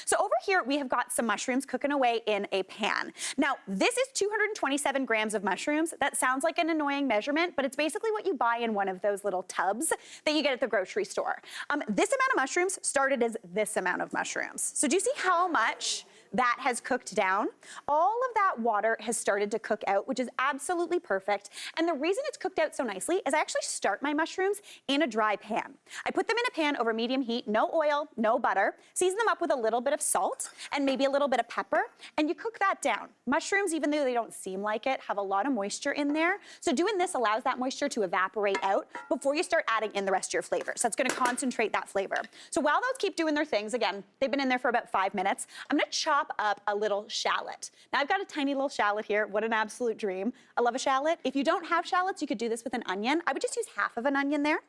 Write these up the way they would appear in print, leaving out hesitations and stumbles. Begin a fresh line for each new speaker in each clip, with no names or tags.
So over here, we have got some mushrooms cooking away in a pan. Now, this is 227 grams of mushrooms. That sounds like an annoying measurement, but it's basically what you buy in one of those little tubs that you get at the grocery store. This amount of mushrooms started as this amount of mushrooms. So do you see how much that has cooked down? All of that water has started to cook out, which is absolutely perfect. And the reason it's cooked out so nicely is I actually start my mushrooms in a dry pan. I put them in a pan over medium heat, no oil, no butter, season them up with a little bit of salt and maybe a little bit of pepper, and you cook that down. Mushrooms, even though they don't seem like it, have a lot of moisture in there. So doing this allows that moisture to evaporate out before you start adding in the rest of your flavor. So it's gonna concentrate that flavor. So while those keep doing their things, again, they've been in there for about 5 minutes, I'm gonna chop up a little shallot. Now I've got a tiny little shallot here. What an absolute dream. I love a shallot. If you don't have shallots, you could do this with an onion. I would just use half of an onion there.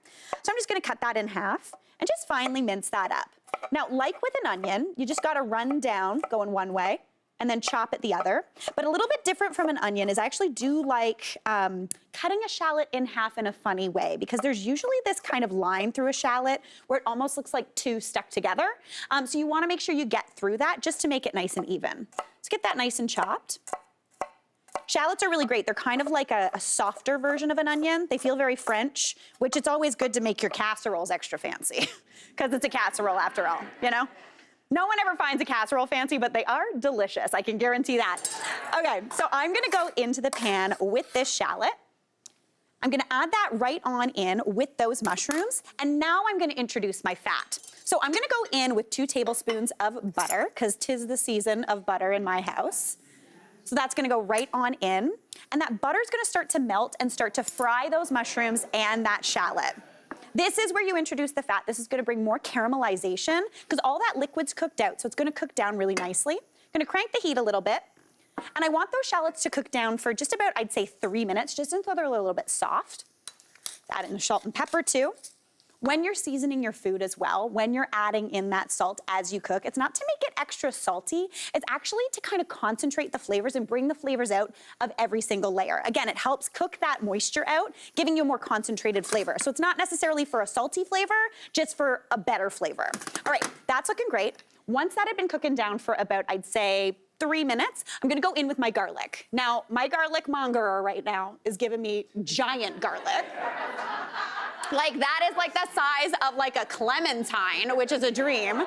So I'm just gonna cut that in half and just finely mince that up. Now, like with an onion, you just gotta run down, going one way, and then chop it the other. But a little bit different from an onion is I actually do like cutting a shallot in half in a funny way, because there's usually this kind of line through a shallot where it almost looks like two stuck together. So you wanna make sure you get through that just to make it nice and even. Let's get that nice and chopped. Shallots are really great. They're kind of like a softer version of an onion. They feel very French, which it's always good to make your casseroles extra fancy, because it's a casserole after all, you know? No one ever finds a casserole fancy, but they are delicious. I can guarantee that. Okay, so I'm gonna go into the pan with this shallot. I'm gonna add that right on in with those mushrooms, and now I'm gonna introduce my fat. So I'm gonna go in with 2 tablespoons of butter, because 'tis the season of butter in my house. So that's gonna go right on in, and that butter's gonna start to melt and start to fry those mushrooms and that shallot. This is where you introduce the fat. This is gonna bring more caramelization because all that liquid's cooked out, so it's gonna cook down really nicely. I'm gonna crank the heat a little bit, and I want those shallots to cook down for just about, I'd say 3 minutes, just until they're a little bit soft. Add in the salt and pepper too. When you're seasoning your food as well, when you're adding in that salt as you cook, it's not to make it extra salty, it's actually to kind of concentrate the flavors and bring the flavors out of every single layer. Again, it helps cook that moisture out, giving you a more concentrated flavor. So it's not necessarily for a salty flavor, just for a better flavor. All right, that's looking great. Once that had been cooking down for about, I'd say, 3 minutes, I'm gonna go in with my garlic. Now, my garlic mongerer right now is giving me giant garlic. Like that is like the size of like a clementine, which is a dream.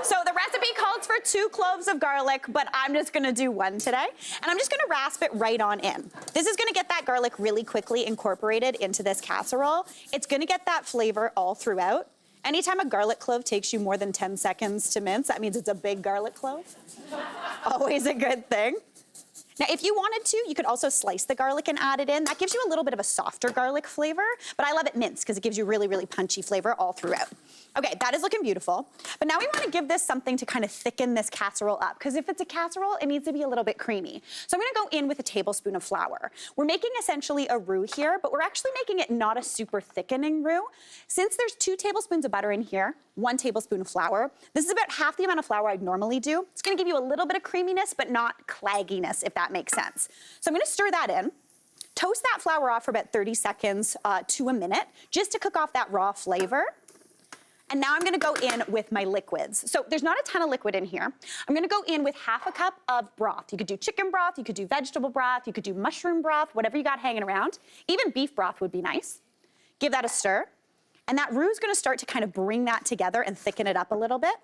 So the recipe calls for 2 cloves of garlic, but I'm just gonna do 1 today. And I'm just gonna rasp it right on in. This is gonna get that garlic really quickly incorporated into this casserole. It's gonna get that flavor all throughout. Anytime a garlic clove takes you more than 10 seconds to mince, that means it's a big garlic clove. Always a good thing. Now, if you wanted to, you could also slice the garlic and add it in. That gives you a little bit of a softer garlic flavor, but I love it minced because it gives you really, really punchy flavor all throughout. Okay, that is looking beautiful. But now we want to give this something to kind of thicken this casserole up, because if it's a casserole, it needs to be a little bit creamy. So I'm going to go in with a tablespoon of flour. We're making essentially a roux here, but we're actually making it not a super thickening roux. Since there's 2 tablespoons of butter in here, 1 tablespoon of flour, this is about half the amount of flour I'd normally do. It's going to give you a little bit of creaminess, but not clagginess, if that makes sense. So I'm going to stir that in. Toast that flour off for about 30 seconds to a minute, just to cook off that raw flavor. And now I'm gonna go in with my liquids. So there's not a ton of liquid in here. I'm gonna go in with half a cup of broth. You could do chicken broth, you could do vegetable broth, you could do mushroom broth, whatever you got hanging around. Even beef broth would be nice. Give that a stir. And that roux is gonna start to kind of bring that together and thicken it up a little bit.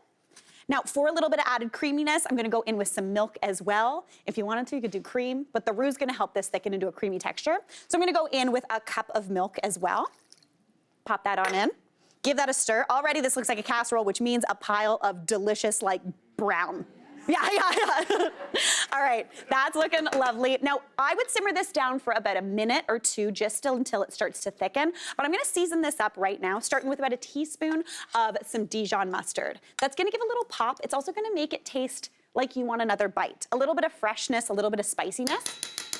Now, for a little bit of added creaminess, I'm gonna go in with some milk as well. If you wanted to, you could do cream, but the roux is gonna help this thicken into a creamy texture. So I'm gonna go in with a cup of milk as well. Pop that on in. Give that a stir. Already this looks like a casserole, which means a pile of delicious, like, brown. Yeah. All right, that's looking lovely. Now, I would simmer this down for about a minute or 2, just until it starts to thicken. But I'm gonna season this up right now, starting with about a teaspoon of some Dijon mustard. That's gonna give a little pop. It's also gonna make it taste like you want another bite. A little bit of freshness, a little bit of spiciness.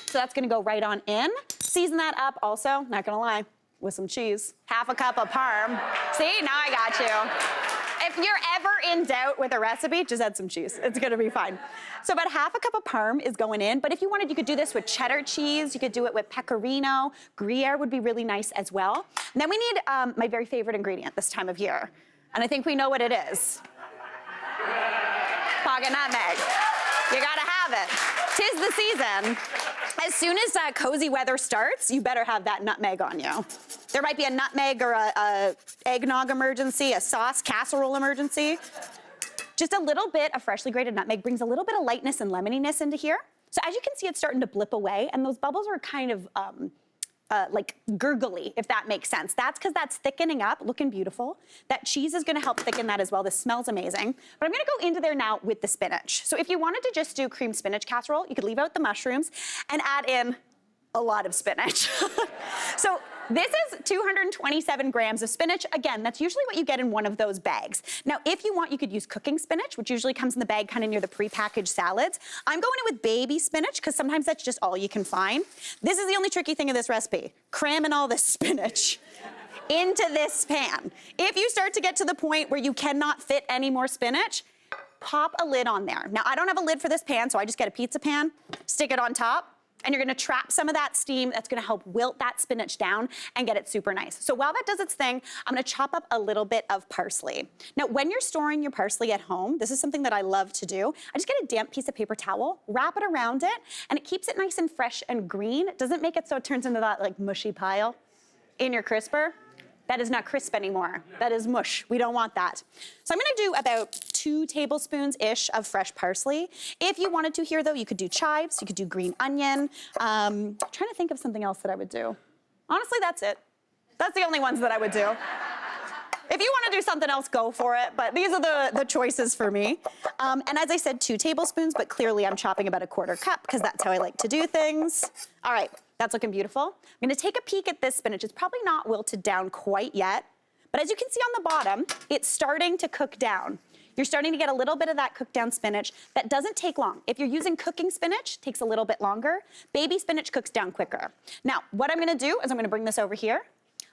So that's gonna go right on in. Season that up also, not gonna lie, with some cheese. Half a cup of parm. See, now I got you. If you're ever in doubt with a recipe, just add some cheese. It's gonna be fine. So about half a cup of parm is going in, but if you wanted, you could do this with cheddar cheese, you could do it with pecorino, Gruyere would be really nice as well. And then we need my very favorite ingredient this time of year, and I think we know what it is. Pocket nutmeg. You gotta have it. 'Tis the season. As soon as cozy weather starts, you better have that nutmeg on you. There might be a nutmeg or a eggnog emergency, a sauce casserole emergency. Just a little bit of freshly grated nutmeg brings a little bit of lightness and lemoniness into here. So as you can see, it's starting to blip away, and those bubbles are kind of like gurgly, if that makes sense. That's because that's thickening up, looking beautiful. That cheese is gonna help thicken that as well. This smells amazing. But I'm gonna go into there now with the spinach. So if you wanted to just do cream spinach casserole, you could leave out the mushrooms and add in a lot of spinach. So this is 227 grams of spinach. Again, that's usually what you get in one of those bags. Now, if you want, you could use cooking spinach, which usually comes in the bag kind of near the prepackaged salads. I'm going in with baby spinach because sometimes that's just all you can find. This is the only tricky thing of this recipe, cramming all this spinach into this pan. If you start to get to the point where you cannot fit any more spinach, pop a lid on there. Now, I don't have a lid for this pan, so I just get a pizza pan, stick it on top, and you're gonna trap some of that steam that's gonna help wilt that spinach down and get it super nice. So while that does its thing, I'm gonna chop up a little bit of parsley. Now, when you're storing your parsley at home, this is something that I love to do. I just get a damp piece of paper towel, wrap it around it, and it keeps it nice and fresh and green. It doesn't make it so it turns into that like mushy pile in your crisper. That is not crisp anymore. That is mush. We don't want that. So I'm gonna do about 2 tablespoons-ish of fresh parsley. If you wanted to here though, you could do chives, you could do green onion. Trying to think of something else that I would do. Honestly, that's it. That's the only ones that I would do. If you wanna do something else, go for it, but these are the choices for me. And as I said, 2 tablespoons, but clearly I'm chopping about a 1/4 cup because that's how I like to do things. All right. That's looking beautiful. I'm gonna take a peek at this spinach. It's probably not wilted down quite yet, but as you can see on the bottom, it's starting to cook down. You're starting to get a little bit of that cooked down spinach. That doesn't take long. If you're using cooking spinach, it takes a little bit longer. Baby spinach cooks down quicker. Now, what I'm gonna do is I'm gonna bring this over here.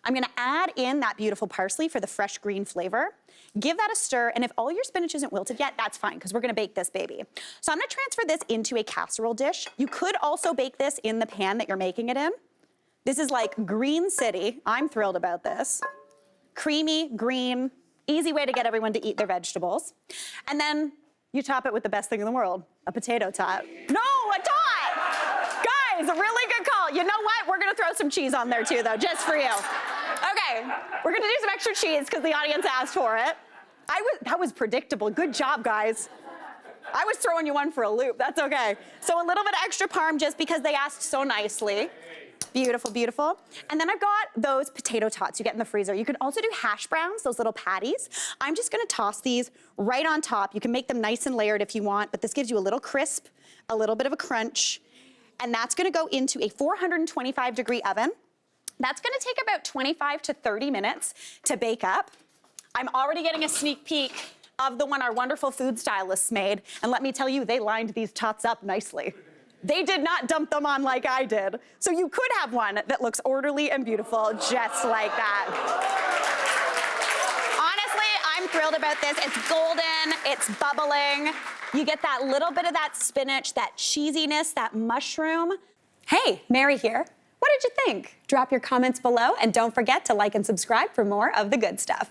I'm gonna add in that beautiful parsley for the fresh green flavor. Give that a stir, and if all your spinach isn't wilted yet, that's fine, because we're gonna bake this baby. So I'm gonna transfer this into a casserole dish. You could also bake this in the pan that you're making it in. This is like Green City. I'm thrilled about this. Creamy, green, easy way to get everyone to eat their vegetables. And then you top it with the best thing in the world, a potato tot. No, a tot! Guys, a really good call. You know what? We're gonna throw some cheese on there too, though, just for you. Okay, we're gonna do some extra cheese because the audience asked for it. That was predictable. Good job, guys. I was throwing you one for a loop. That's okay. So a little bit of extra parm just because they asked so nicely. Beautiful, beautiful. And then I've got those potato tots you get in the freezer. You can also do hash browns, those little patties. I'm just gonna toss these right on top. You can make them nice and layered if you want, but this gives you a little crisp, a little bit of a crunch, and that's gonna go into a 425-degree oven. That's gonna take about 25 to 30 minutes to bake up. I'm already getting a sneak peek of the one our wonderful food stylists made, and let me tell you, they lined these tots up nicely. They did not dump them on like I did. So you could have one that looks orderly and beautiful, just like that. Honestly, I'm thrilled about this. It's golden, it's bubbling. You get that little bit of that spinach, that cheesiness, that mushroom. Hey, Mary here. What did you think? Drop your comments below, and don't forget to like and subscribe for more of the good stuff.